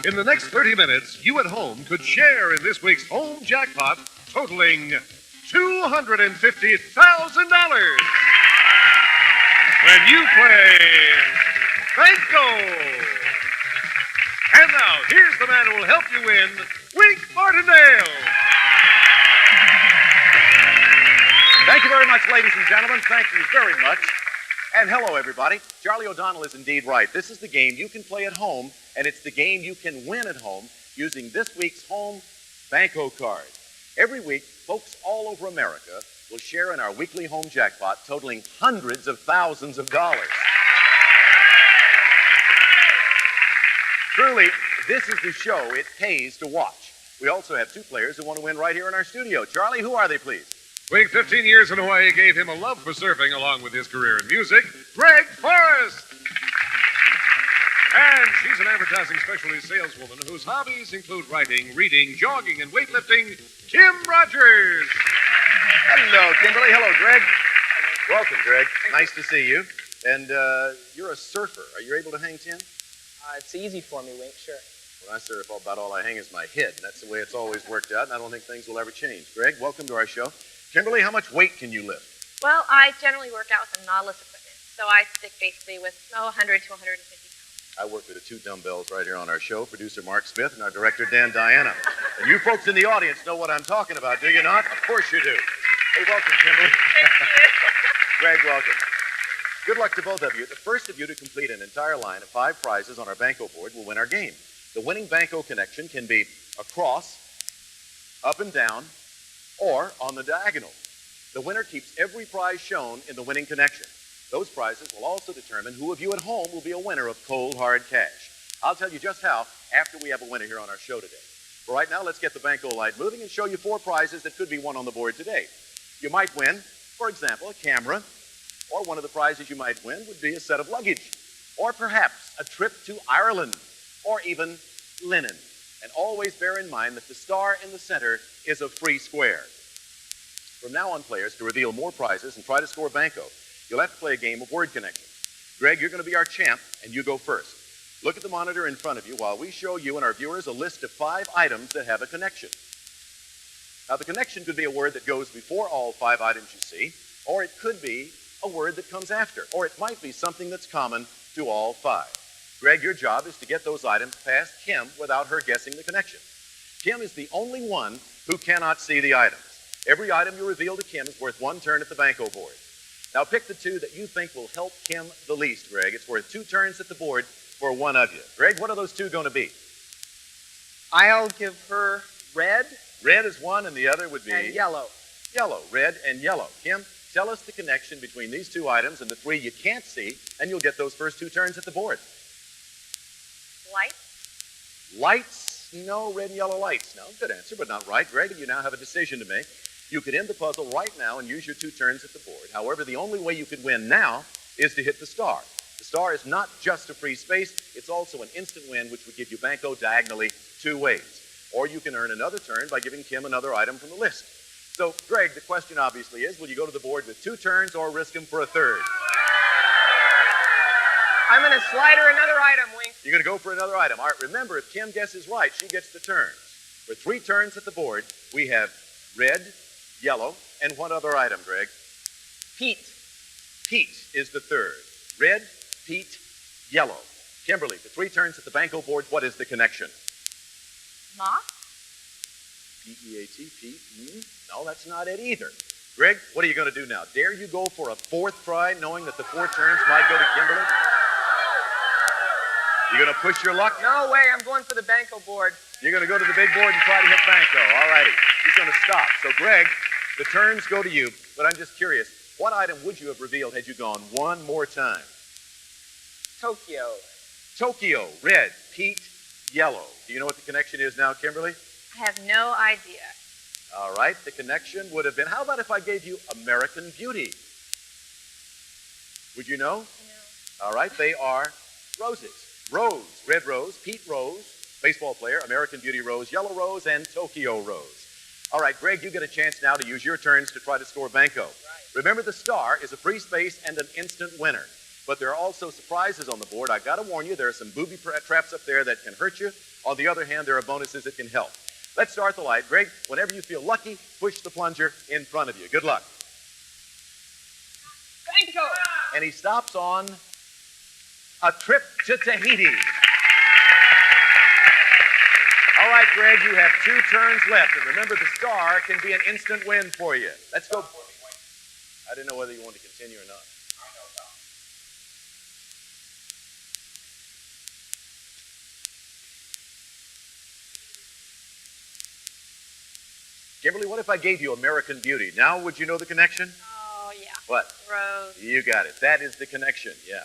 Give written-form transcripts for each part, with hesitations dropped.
In the next 30 minutes, you at home could share in this week's home jackpot totaling $250,000 when you play Banko. And now, here's the man who will help you win, Wink Martindale. Thank you very much, ladies and gentlemen. Thank you very much. And hello, everybody. Charlie O'Donnell is indeed right. This is the game you can play at home, and it's the game you can win at home using this week's home Banko card. Every week, folks all over America will share in our weekly home jackpot totaling hundreds of thousands of dollars. Truly, this is the show it pays to watch. We also have two players who want to win right here in our studio. Charlie, who are they, please? Wink, 15 years in Hawaii gave him a love for surfing along with his career in music. Greg Forrest. And she's an advertising specialty saleswoman whose hobbies include writing, reading, jogging, and weightlifting. Kim Rogers. Hello, Kimberly. Hello, Greg. Welcome, Greg. Nice to see you. And you're a surfer. Are you able to hang 10? It's easy for me, Wink, sure. When I surf, about all I hang is my head. And that's the way it's always worked out, and I don't think things will ever change. Greg, welcome to our show. Kimberly, how much weight can you lift? Well, I generally work out with some Nautilus equipment, so I stick basically with 100 to 150 pounds. I work with the two dumbbells right here on our show, producer Mark Smith and our director Dan Diana. And you folks in the audience know what I'm talking about, do you not? Of course you do. Hey, welcome, Kimberly. Thank you. Greg, welcome. Good luck to both of you. The first of you to complete an entire line of 5 prizes on our Banko board will win our game. The winning Banko connection can be across, up and down, or on the diagonal. The winner keeps every prize shown in the winning connection. Those prizes will also determine who of you at home will be a winner of cold, hard cash. I'll tell you just how after we have a winner here on our show today. For right now, let's get the Banko light moving and show you 4 prizes that could be won on the board today. You might win, for example, a camera, or one of the prizes you might win would be a set of luggage, or perhaps a trip to Ireland, or even linen. And always bear in mind that the star in the center is a free square. From now on, players, to reveal more prizes and try to score Banko, you'll have to play a game of word connection. Greg, you're going to be our champ, and you go first. Look at the monitor in front of you while we show you and our viewers a list of 5 items that have a connection. Now, the connection could be a word that goes before all 5 items you see, or it could be a word that comes after, or it might be something that's common to all 5. Greg, your job is to get those items past Kim without her guessing the connection. Kim is the only one who cannot see the items. Every item you reveal to Kim is worth 1 turn at the Banko board. Now pick the 2 that you think will help Kim the least, Greg. It's worth 2 turns at the board for one of you. Greg, what are those 2 going to be? I'll give her red. Red is one, and the other would be? And yellow. Yellow, red, and yellow. Kim, tell us the connection between these 2 items and the 3 you can't see, and you'll get those first 2 turns at the board. Lights? Lights? No, red and yellow lights. No, good answer, but not right. Greg, you now have a decision to make. You could end the puzzle right now and use your 2 turns at the board. However, the only way you could win now is to hit the star. The star is not just a free space, it's also an instant win, which would give you Banko diagonally 2 ways. Or you can earn another turn by giving Kim another item from the list. So, Greg, the question obviously is, will you go to the board with 2 turns or risk him for a third? I'm going to slide her another item, Wink. You're going to go for another item. All right, remember, if Kim guesses right, she gets the turns. For 3 turns at the board, we have red, yellow, and one other item, Greg. Pete. Pete is the third. Red, Pete, yellow. Kimberly, for 3 turns at the Banko board, what is the connection? Moth? P-E-A-T, Pete. No, that's not it either. Greg, what are you going to do now? Dare you go for a 4th try, knowing that the 4 turns might go to Kimberly? You're going to push your luck? No way, I'm going for the Banko board. You're going to go to the big board and try to hit Banko. All righty. He's going to stop. So, Greg, the turns go to you, but I'm just curious, what item would you have revealed had you gone one more time? Tokyo. Tokyo, red, Pete, yellow. Do you know what the connection is now, Kimberly? I have no idea. All right, the connection would have been, how about if I gave you American Beauty? Would you know? No. All right, they are roses. Rose, red rose, Pete Rose, baseball player, American Beauty Rose, yellow rose, and Tokyo Rose. All right, Greg, you get a chance now to use your turns to try to score Banko. Right. Remember, the star is a free space and an instant winner. But there are also surprises on the board. I've got to warn you, there are some booby traps up there that can hurt you. On the other hand, there are bonuses that can help. Let's start the light. Greg, whenever you feel lucky, push the plunger in front of you. Good luck. Banko. And he stops on a trip to Tahiti. All right, Greg, you have 2 turns left. And remember, the star can be an instant win for you. Let's go. I didn't know whether you wanted to continue or not. Kimberly, what if I gave you American Beauty? Now would you know the connection? Oh, yeah. What? Rose. You got it. That is the connection, yeah.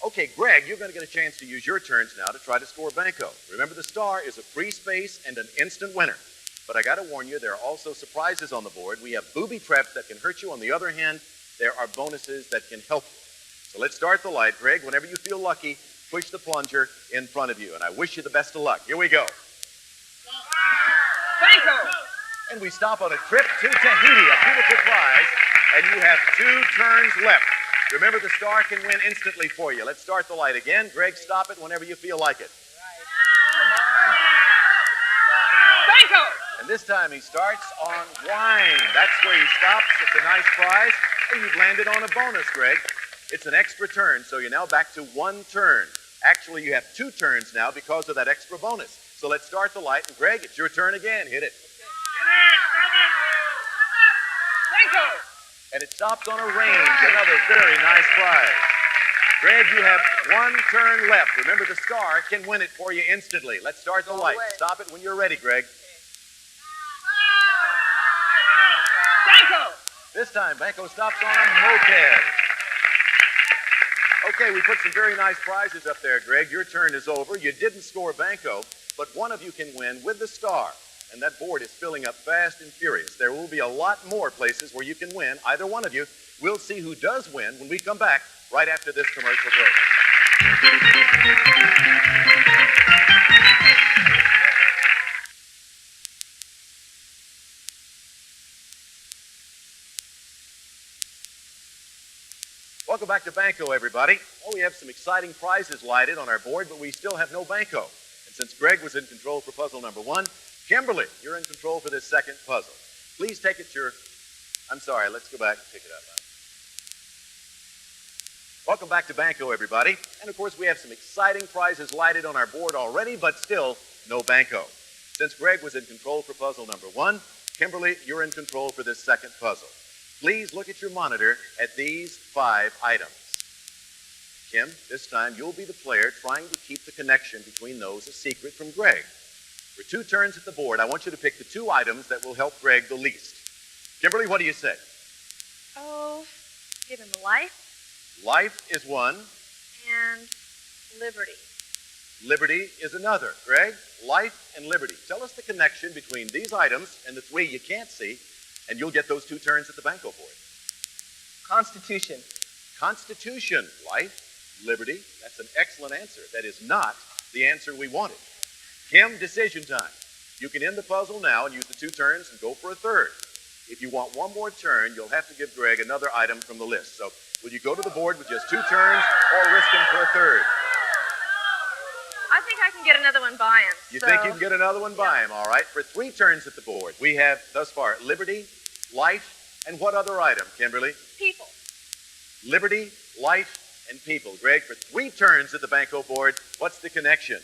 Okay, Greg, you're going to get a chance to use your turns now to try to score Banco. Remember, the star is a free space and an instant winner. But I got to warn you, there are also surprises on the board. We have booby traps that can hurt you. On the other hand, there are bonuses that can help you. So let's start the light. Greg, whenever you feel lucky, push the plunger in front of you. And I wish you the best of luck. Here we go. Banko. And we stop on a trip to Tahiti, a beautiful prize. And you have 2 turns left. Remember, the star can win instantly for you. Let's start the light again. Greg, stop it whenever you feel like it. Banko. And this time he starts on wine. That's where he stops. It's a nice prize. And you've landed on a bonus, Greg. It's an extra turn, so you're now back to 1 turn. Actually, you have 2 turns now because of that extra bonus. So let's start the light. And Greg, it's your turn again. Hit it. Banko. And it stops on a range. Another very nice prize. Greg, you have 1 turn left. Remember, the star can win it for you instantly. Let's start the light. Stop it when you're ready, Greg. Banko. This time, Banco stops on a moped. Okay, we put some very nice prizes up there, Greg. Your turn is over. You didn't score Banco, but one of you can win with the star. And that board is filling up fast and furious. There will be a lot more places where you can win, either one of you. We'll see who does win when we come back right after this commercial break. Welcome back to Banco, everybody. Well, we have some exciting prizes lighted on our board, but we still have no Banco. And since Greg was in control for puzzle number 1, Kimberly, you're in control for this second puzzle. Please take it your... I'm sorry, let's go back and pick it up. Welcome back to Banco, everybody. And of course, we have some exciting prizes lighted on our board already, but still no Banco. Since Greg was in control for puzzle number 1, Kimberly, you're in control for this second puzzle. Please look at your monitor at these 5 items. Kim, this time you'll be the player trying to keep the connection between those a secret from Greg. For 2 turns at the board, I want you to pick the 2 items that will help Greg the least. Kimberly, what do you say? Oh, give him life Life is one. and liberty. Liberty is another. Greg, life and liberty. Tell us the connection between these items and the 3 you can't see, and you'll get those 2 turns at the Banco board. Constitution. Constitution, life, liberty. That's an excellent answer. That is not the answer we wanted. Kim, decision time. You can end the puzzle now and use the 2 turns and go for a third. If you want one more turn, you'll have to give Greg another item from the list. So will you go to the board with just 2 turns or risk him for a third? I think I can get another one by him. You think you can get another one by him, all right? For 3 turns at the board, we have thus far liberty, life, and what other item, Kimberly? People. Liberty, life, and people. Greg, for 3 turns at the Banco board, what's the connection?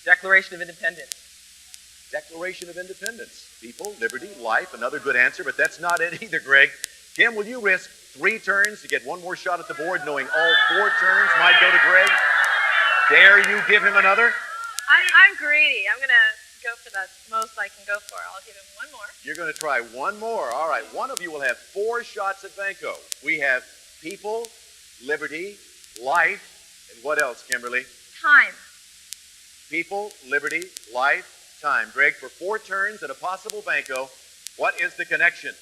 Declaration of Independence. Declaration of Independence. People, liberty, life, another good answer, but that's not it either, Greg. Kim, will you risk 3 turns to get one more shot at the board, knowing all 4 turns might go to Greg? Dare you give him another? I'm greedy. I'm going to go for the most I can go for. I'll give him one more. You're going to try one more. All right, one of you will have 4 shots at Banco. We have people, liberty, life, and what else, Kimberly? Time. People, liberty, life, time. Greg, for 4 turns and a possible Banco, what is the connection?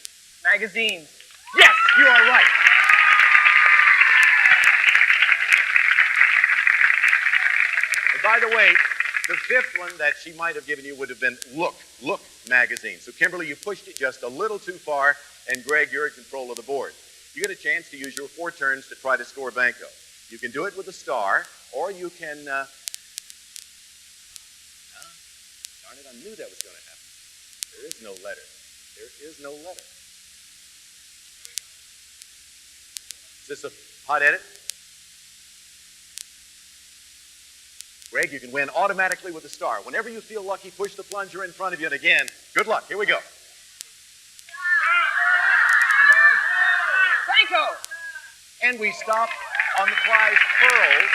Magazines. Yes, you are right. And by the way, the 5th one that she might have given you would have been Look magazine. So Kimberly, you pushed it just a little too far, and Greg, you're in control of the board. You get a chance to use your 4 turns to try to score Banco. You can do it with a star, or you can Darn it, I knew that was going to happen. There is no letter. There is no letter. Is this a hot edit? Greg, you can win automatically with a star. Whenever you feel lucky, push the plunger in front of you. And again, good luck. Here we go. Banko! And we stop on the prize pearls.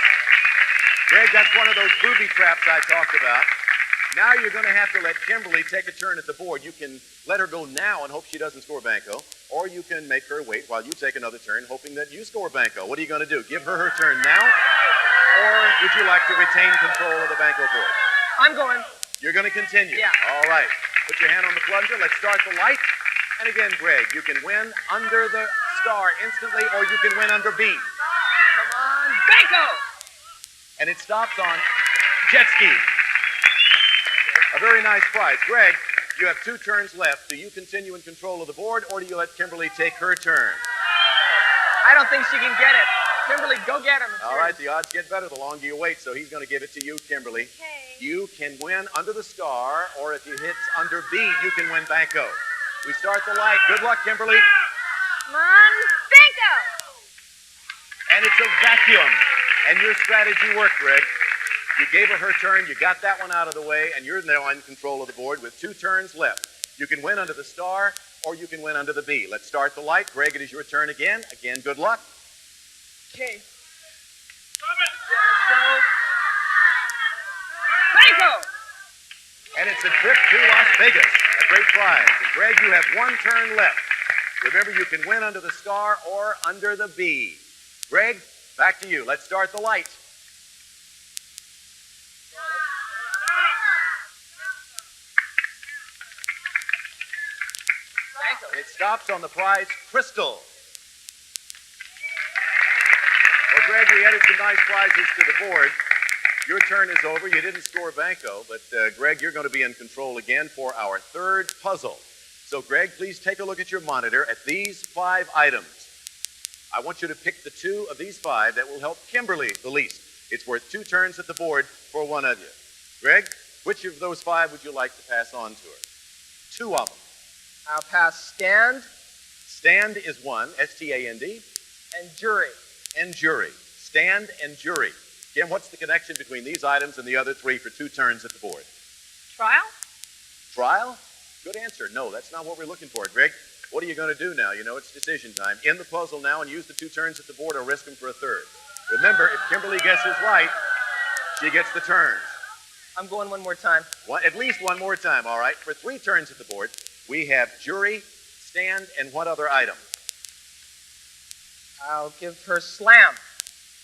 Greg, that's one of those booby traps I talked about. Now you're going to have to let Kimberly take a turn at the board. You can let her go now and hope she doesn't score Banko, or you can make her wait while you take another turn, hoping that you score Banko. What are you going to do? Give her turn now, or would you like to retain control of the Banko board? I'm going. You're going to continue? Yeah. All right. Put your hand on the plunger. Let's start the light. And again, Greg, you can win under the star instantly, or you can win under B. Come on, Banko! And it stops on jet ski. A very nice prize. Greg, you have 2 turns left. Do you continue in control of the board, or do you let Kimberly take her turn? I don't think she can get it. Kimberly, go get him. All right, the odds get better the longer you wait, so he's going to give it to you, Kimberly. Okay. You can win under the star, or if you hit under B, you can win Banko. We start the light. Good luck, Kimberly. Come on, Banko! And it's a vacuum. And your strategy worked, Greg. You gave her turn, you got that one out of the way, and you're now in control of the board with 2 turns left. You can win under the star, or you can win under the B. Let's start the light. Greg, it is your turn again. Again, good luck. Okay. Go. Banko! And it's a trip to Las Vegas. A great prize. And Greg, you have 1 turn left. Remember, you can win under the star or under the B. Greg, back to you. Let's start the light. Banko. It stops on the prize crystal. Well, Greg, we added some nice prizes to the board. Your turn is over. You didn't score Banko, but Greg, you're going to be in control again for our 3rd puzzle. So, Greg, please take a look at your monitor at these 5 items. I want you to pick the 2 of these 5 that will help Kimberly the least. It's worth 2 turns at the board for one of you. Greg, which of those 5 would you like to pass on to her? 2 of them. I'll pass stand Stand is 1, S-T-A-N-D, and jury. and jury. Stand and jury. Kim, what's the connection between these items and the other 3 for 2 turns at the board? Trial? Trial? Good answer. No, that's not what we're looking for, Greg. What are you going to do now? You know, it's decision time. In the puzzle now and use the 2 turns at the board or risk them for a 3rd. Remember, if Kimberly guesses right, she gets the turns. I'm going one more time. At least one more time, all right? For 3 turns at the board, we have jury, stand, and what other item? I'll give her slam.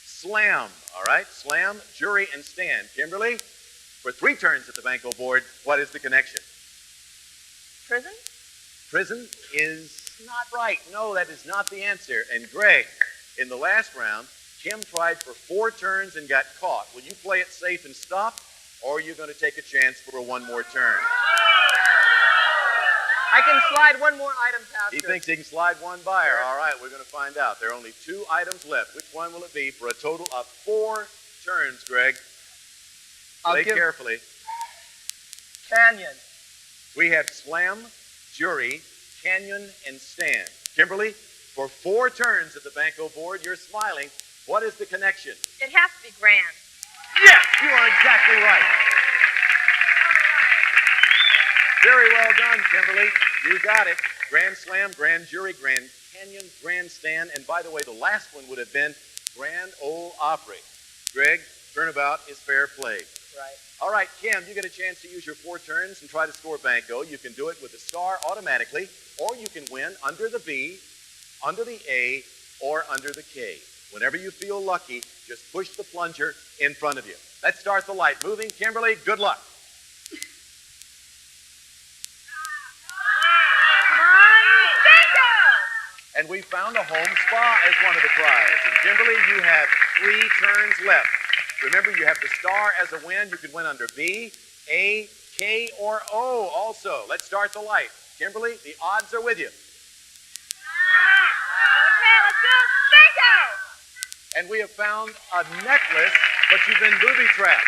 Slam, all right? Slam, jury, and stand. Kimberly, for 3 turns at the Banko board, what is the connection? Prison? Prison is not right. No, that is not the answer. And Greg, in the last round, Kim tried for 4 turns and got caught. Will you play it safe and stop, or are you going to take a chance for a 1 more turn? I can slide one more item past He her. thinks he can slide 1 by her. All right, we're going to find out. There are only 2 items left. Which one will it be for a total of 4 turns, Greg? I'll Play give carefully. canyon. We have slam, jury, canyon, and stand. Kimberly, for 4 turns at the Banko board, you're smiling. What is the connection? It has to be grand. Yes, you are exactly right. Very well done, Kimberly. You got it. Grand slam, grand jury, grand canyon, grand stand, and by the way, the last one would have been Grand Ole Opry. Greg, turnabout is fair play. Right. All right, Kim, you get a chance to use your 4 turns and try to score Banko. You can do it with the star automatically, or you can win under the B, under the A, or under the K. Whenever you feel lucky, just push the plunger in front of you. Let's start the light moving. Kimberly, good luck. And we found a home spa as one of the prizes. And Kimberly, you have 3 turns left. Remember, you have the star as a win. You can win under B, A, K, or O also. Let's start the light. Kimberly, the odds are with you. Okay, let's go. Banko! And we have found a necklace, but you've been booby-trapped.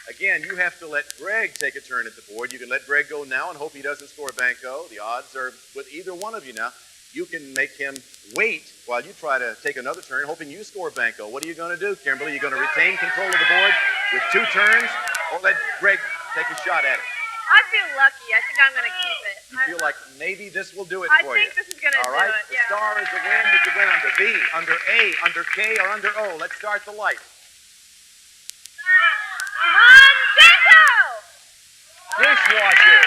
Again, you have to let Greg take a turn at the board. You can let Greg go now and hope he doesn't score Banco. The odds are with either one of you now. You can make him wait while you try to take another turn, hoping you score Banco. What are you going to do, Kimberly? You're going to retain control of the board with 2 turns, or let Greg take a shot at it? I feel lucky. I think I'm going to keep it. You feel like maybe this will do it for you? I think this is going to do it, All right, the star is the win. You can win under B, under A, under K, or under O. Let's start the light. Come on, Banko! Dishwasher.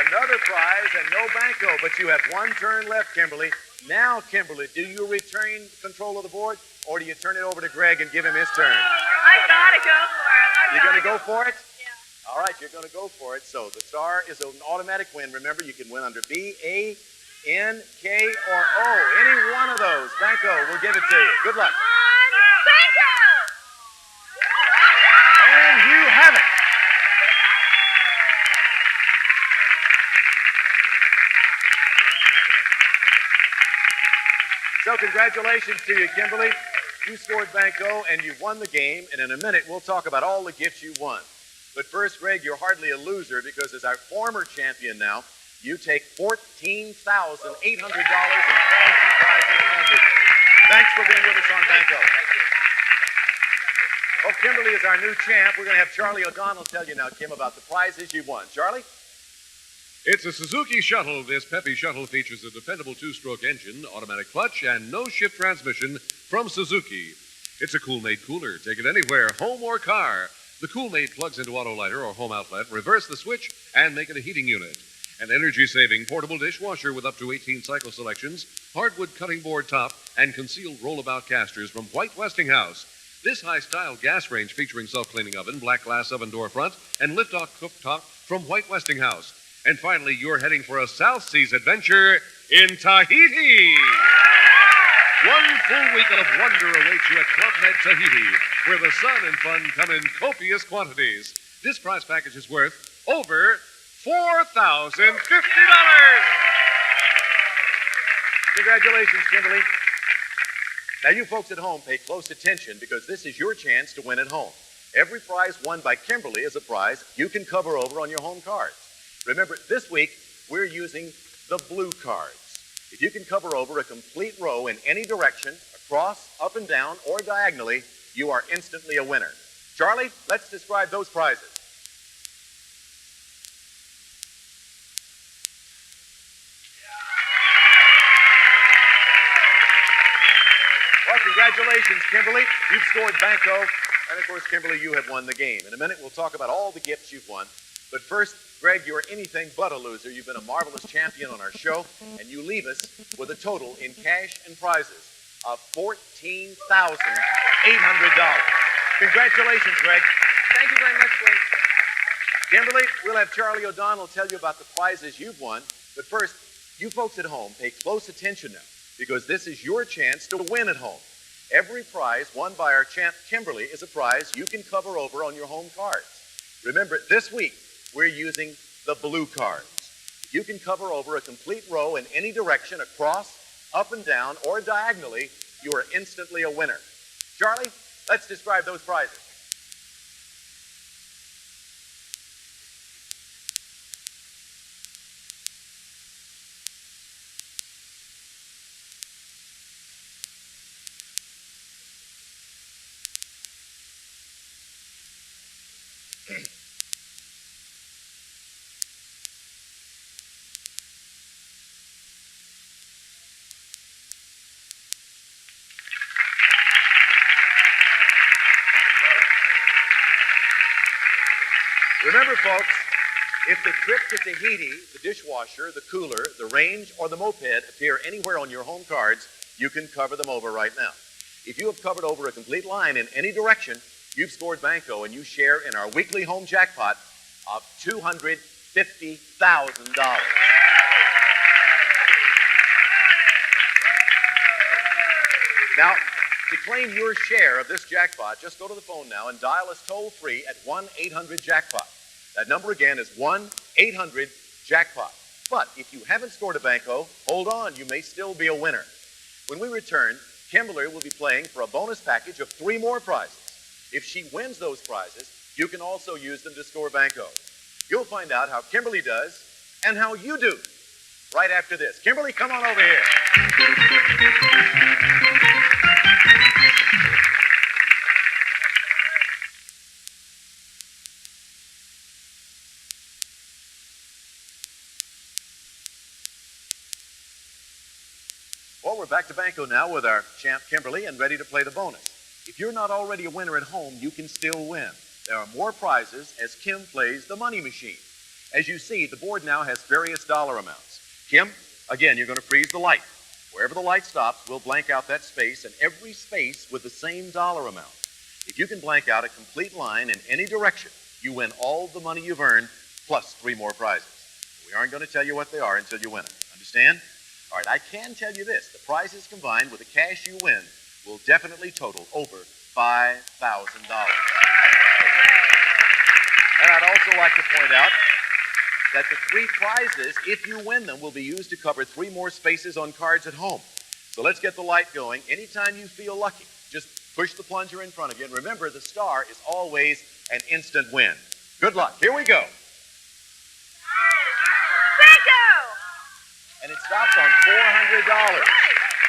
Another prize and no Banco, but you have 1 turn left, Kimberly. Now, Kimberly, do you retain control of the board, or do you turn it over to Greg and give him his turn? I got to go for it. You're going to go for it? Yeah. All right, you're going to go for it. So the star is an automatic win. Remember, you can win under B, A, N, K, or O. Any one of those. Banco, we'll give it to you. Good luck. Come on, Banko! And you have it. So congratulations to you, Kimberly. You scored Banco and you won the game. And in a minute, we'll talk about all the gifts you won. But first, Greg, you're hardly a loser because as our former champion now, you take $14,800 in cash and prizes home with you. Thanks for being with us on Banco. Well, Kimberly is our new champ. We're going to have Charlie O'Donnell tell you now, Kim, about the prizes you won. Charlie? It's a Suzuki Shuttle. This peppy shuttle features a dependable 2-stroke engine, automatic clutch, and no-shift transmission from Suzuki. It's a Cool-Mate cooler. Take it anywhere, home or car. The Cool-Mate plugs into auto lighter or home outlet, reverse the switch, and make it a heating unit. An energy-saving portable dishwasher with up to 18 cycle selections, hardwood cutting board top, and concealed rollabout casters from White Westinghouse. This high-style gas range featuring self-cleaning oven, black glass oven door front, and lift-off cooktop from White Westinghouse. And finally, you're heading for a South Seas adventure in Tahiti. 1 full week of wonder awaits you at Club Med Tahiti, where the sun and fun come in copious quantities. This prize package is worth over $4,050. Congratulations, Kimberly. Now, you folks at home, pay close attention because this is your chance to win at home. Every prize won by Kimberly is a prize you can cover over on your home cards. Remember, this week, we're using the blue cards. If you can cover over a complete row in any direction, across, up and down, or diagonally, you are instantly a winner. Charlie, let's describe those prizes. Well, congratulations, Kimberly. You've scored Banco. And, of course, Kimberly, you have won the game. In a minute, we'll talk about all the gifts you've won. But first, Greg, you're anything but a loser. You've been a marvelous champion on our show, and you leave us with a total in cash and prizes of $14,800. Congratulations, Greg. Thank you very much, Wade. Kimberly, we'll have Charlie O'Donnell tell you about the prizes you've won. But first, you folks at home, pay close attention now, because this is your chance to win at home. Every prize won by our champ, Kimberly, is a prize you can cover over on your home cards. Remember, this week, we're using the blue cards. If you can cover over a complete row in any direction, across, up and down, or diagonally, you are instantly a winner. Charlie, let's describe those prizes. Remember, folks, if the trip to Tahiti, the dishwasher, the cooler, the range, or the moped appear anywhere on your home cards, you can cover them over right now. If you have covered over a complete line in any direction, you've scored Banco, and you share in our weekly home jackpot of $250,000. Now, to claim your share of this jackpot, just go to the phone now and dial us toll-free at 1-800-JACKPOT. That number again is 1-800-JACKPOT. But if you haven't scored a Banco, hold on, you may still be a winner. When we return, Kimberly will be playing for a bonus package of 3 more prizes. If she wins those prizes, You can also use them to score Banko. You'll find out how Kimberly does and how you do right after this. Kimberly, come on over here. Well, we're back to Banko now with our champ Kimberly and ready to play the bonus. If you're not already a winner at home, you can still win. There are more prizes as Kim plays the money machine. As you see, the board now has various dollar amounts. Kim, again, you're going to freeze the light. Wherever the light stops, we'll blank out that space, and every space with the same dollar amount. If you can blank out a complete line in any direction, you win all the money you've earned, plus 3 more prizes. We aren't going to tell you what they are until you win them. Understand? All right, I can tell you this. The prizes combined with the cash you win will definitely total over $5,000. And I'd also like to point out that the 3 prizes, if you win them, will be used to cover 3 more spaces on cards at home. So let's get the light going. Anytime you feel lucky, just push the plunger in front of you. And remember, the star is always an instant win. Good luck. Here we go. And it stops on $400.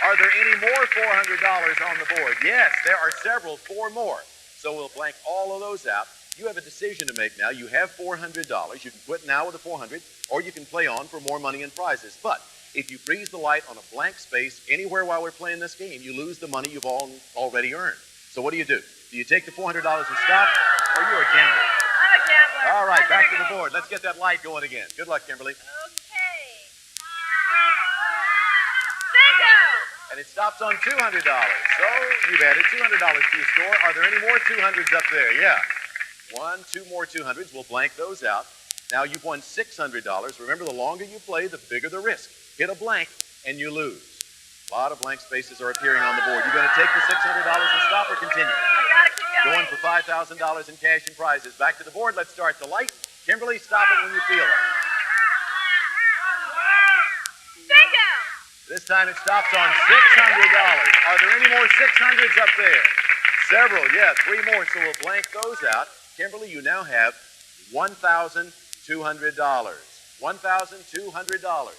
Are there any more $400 on the board? Yes, there are several, 4 more. So we'll blank all of those out. You have a decision to make now. You have $400. You can quit now with the $400, or you can play on for more money and prizes. But if you freeze the light on a blank space anywhere while we're playing this game, you lose the money you've already earned. So what do? Do you take the $400 and stop, or you're a gambler? I'm a gambler. All right, back to the board. Let's get that light going again. Good luck, Kimberly. And it stops on $200. So you've added $200 to your score. Are there any more 200s up there? Yeah. 1, 2 more 200s. We'll blank those out. Now you've won $600. Remember, the longer you play, the bigger the risk. Hit a blank and you lose. A lot of blank spaces are appearing on the board. You going to take the $600 and stop or continue? I gotta keep Going for $5,000 in cash and prizes. Back to the board. Let's start the light. Kimberly, stop it when you feel it. Bingo! This time it stops on $600. Are there any more 600s up there? Several, yeah, 3 more. So we'll blank those out. Kimberly, you now have $1,200. $1,200.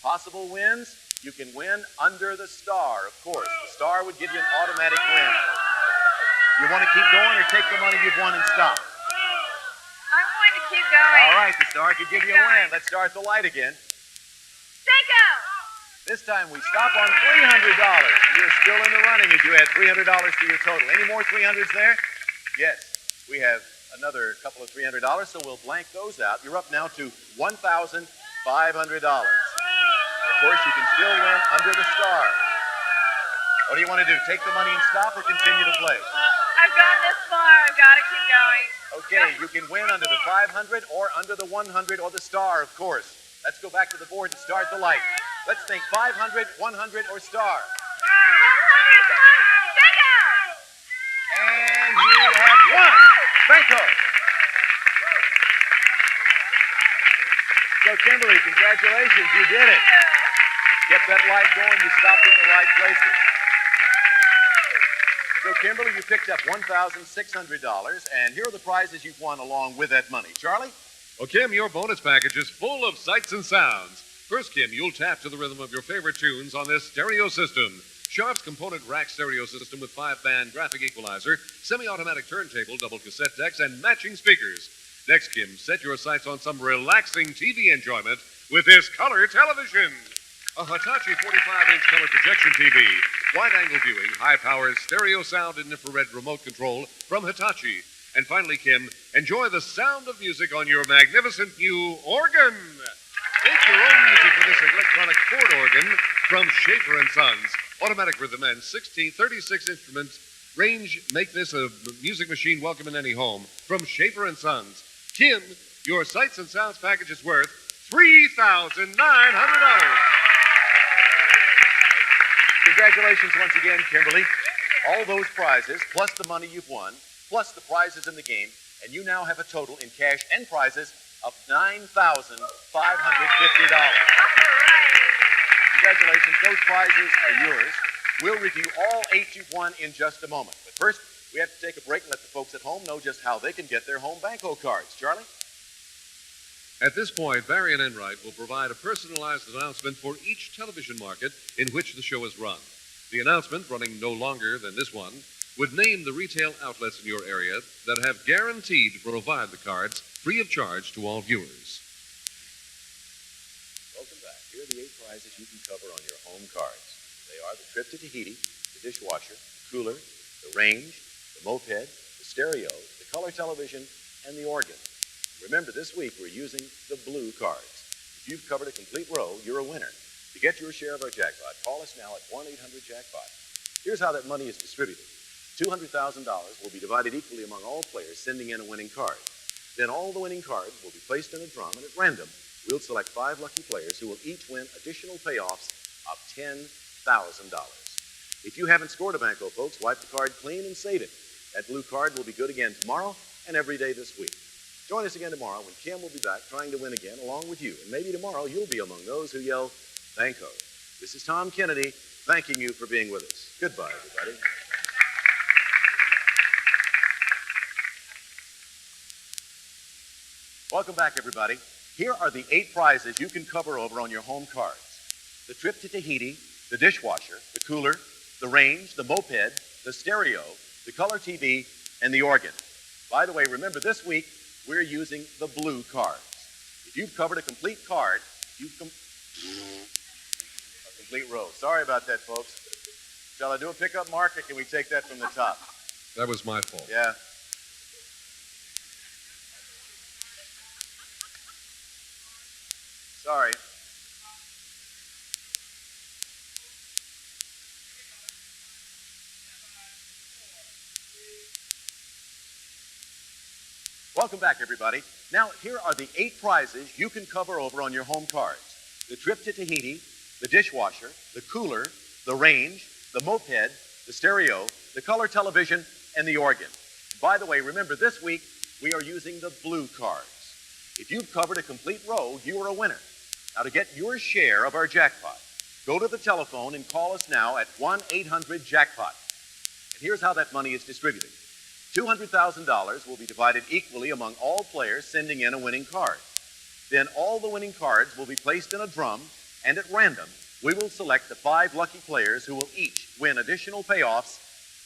Possible wins, you can win under the star, of course. The star would give you an automatic win. You want to keep going or take the money you've won and stop? I'm going to keep going. All right, the star could give you a win. Let's start the light again. Bingo! This time we stop on $300. You're still in the running as you add $300 to your total. Any more 300s there? Yes, we have another couple of $300, so we'll blank those out. You're up now to $1,500. Of course, you can still win under the star. What do you want to do? Take the money and stop or continue to play? I've gone this far. I've got to keep going. Okay, you can win under the 500 or under the 100 or the star, of course. Let's go back to the board and start the light. Let's think 500, 100, or star. 100, bingo! And you have won. Banko. So, Kimberly, congratulations. You did it. Get that light going. You stopped at the right places. So, Kimberly, you picked up $1,600, and here are the prizes you've won along with that money. Charlie? Well, Kim, your bonus package is full of sights and sounds. First, Kim, you'll tap to the rhythm of your favorite tunes on this stereo system. Sharp's component rack stereo system with 5-band graphic equalizer, semi-automatic turntable, double cassette decks, and matching speakers. Next, Kim, set your sights on some relaxing TV enjoyment with this color television. A Hitachi 45-inch color projection TV, wide-angle viewing, high-power stereo sound and infrared remote control from Hitachi. And finally, Kim, enjoy the sound of music on your magnificent new organ. Make your own music with this electronic Ford organ from Schaefer & Sons. Automatic rhythm and 36 instruments range make this a music machine welcome in any home from Schaefer & Sons. Kim, your Sights and Sounds package is worth $3,900. Congratulations once again, Kimberly. All those prizes, plus the money you've won, plus the prizes in the game, and you now have a total in cash and prizes of $9,550. Congratulations, those prizes are yours. We'll review all 8 you've won in just a moment. But first, we have to take a break and let the folks at home know just how they can get their home Banco cards. Charlie? At this point, Barry Enright will provide a personalized announcement for each television market in which the show is run. The announcement, running no longer than this one, would name the retail outlets in your area that have guaranteed to provide the cards free of charge to all viewers. Welcome back. Here are the 8 prizes you can cover on your home cards. They are the trip to Tahiti, the dishwasher, the cooler, the range, the moped, the stereo, the color television, and the organ. Remember, this week we're using the blue cards. If you've covered a complete row, you're a winner. To get your share of our jackpot, call us now at 1-800-JACKPOT. Here's how that money is distributed. $200,000 will be divided equally among all players sending in a winning card. Then all the winning cards will be placed in a drum, and at random, we'll select 5 lucky players who will each win additional payoffs of $10,000. If you haven't scored a Banko, folks, wipe the card clean and save it. That blue card will be good again tomorrow and every day this week. Join us again tomorrow when Kim will be back trying to win again along with you. And maybe tomorrow you'll be among those who yell, Banko. This is Tom Kennedy thanking you for being with us. Goodbye, everybody. Welcome back, everybody. Here are the 8 prizes you can cover over on your home cards. The trip to Tahiti, the dishwasher, the cooler, the range, the moped, the stereo, the color TV, and the organ. By the way, remember this week, we're using the blue cards. If you've covered a complete card, a complete row. Sorry about that, folks. Shall I do a pickup mark, or can we take that from the top? That was my fault. Yeah. Sorry. Welcome back, everybody. Now, here are the 8 prizes you can cover over on your home cards. The trip to Tahiti, the dishwasher, the cooler, the range, the moped, the stereo, the color television, and the organ. By the way, remember, this week, we are using the blue cards. If you've covered a complete row, you are a winner. Now, to get your share of our jackpot, go to the telephone and call us now at 1-800-JACKPOT. And here's how that money is distributed. $200,000 will be divided equally among all players sending in a winning card. Then all the winning cards will be placed in a drum, and at random, we will select the 5 lucky players who will each win additional payoffs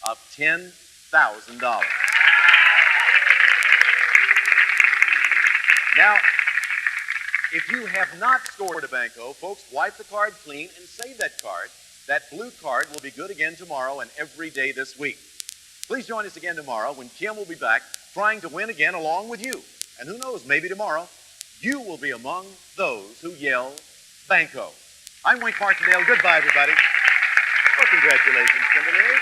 of $10,000. Now, if you have not scored a Banko, folks, wipe the card clean and save that card. That blue card will be good again tomorrow and every day this week. Please join us again tomorrow when Kim will be back trying to win again along with you. And who knows, maybe tomorrow you will be among those who yell, Banko. I'm Wink Martindale. Goodbye, everybody. Well, congratulations, Kimberly.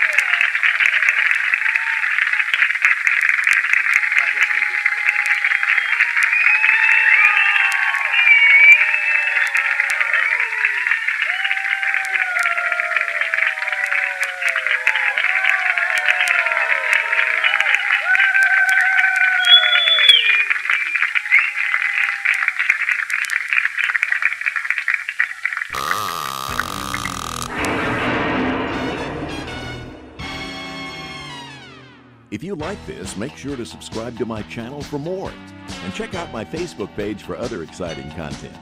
If you like this, make sure to subscribe to my channel for more. And check out my Facebook page for other exciting content.